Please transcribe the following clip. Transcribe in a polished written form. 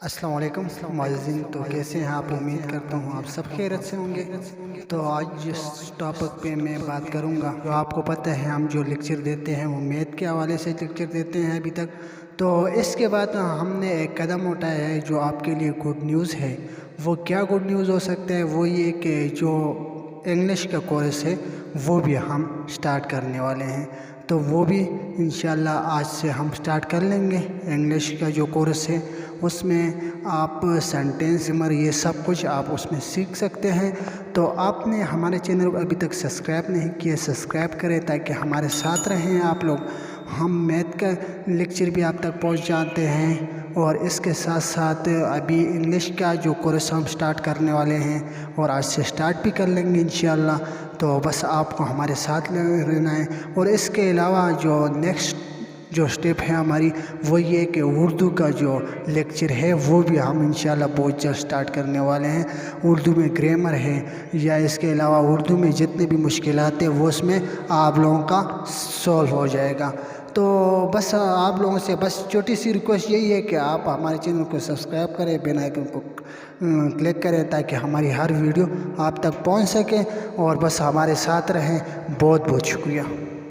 अस्सलाम वालेकुम मुअज़्ज़िन। तो कैसे हैं आप? उम्मीद करता हूँ आप सब खैरियत से होंगे। तो आज जिस टॉपिक पे मैं बात करूँगा, जो आपको पता है हम जो लेक्चर देते हैं वो मैथ के हवाले से लेक्चर देते हैं अभी तक। तो इसके बाद हमने एक कदम उठाया है जो आपके लिए गुड न्यूज़ है। वो क्या गुड न्यूज़ हो सकता है? वो ये कि जो इंग्लिश का कोर्स है वो भी हम स्टार्ट करने वाले हैं। तो वो भी इंशाल्लाह आज से हम स्टार्ट कर लेंगे। इंग्लिश का जो कोर्स है उसमें आप सेंटेंस ग्रामर ये सब कुछ आप उसमें सीख सकते हैं। तो आपने हमारे चैनल को अभी तक सब्सक्राइब नहीं किया, सब्सक्राइब करें ताकि हमारे साथ रहें आप लोग। हम मैथ का लेक्चर भी आप तक पहुंच जाते हैं और इसके साथ साथ अभी इंग्लिश का जो कोर्स हम स्टार्ट करने वाले हैं और आज से स्टार्ट भी कर लेंगे इंशाल्लाह। तो बस आपको हमारे साथ रहना है। और इसके अलावा जो नेक्स्ट जो स्टेप है हमारी वो ये कि उर्दू का जो लेक्चर है वो भी हम इंशाल्लाह बहुत जल्द स्टार्ट करने वाले हैं। उर्दू में ग्रामर है या इसके अलावा उर्दू में जितनी भी मुश्किलात है वो उसमें आप लोगों का सॉल्व हो जाएगा। तो बस आप लोगों से बस छोटी सी रिक्वेस्ट यही है कि आप हमारे चैनल को सब्सक्राइब करें, बेल आइकन को क्लिक करें ताकि हमारी हर वीडियो आप तक पहुंच सके और बस हमारे साथ रहें। बहुत बहुत शुक्रिया।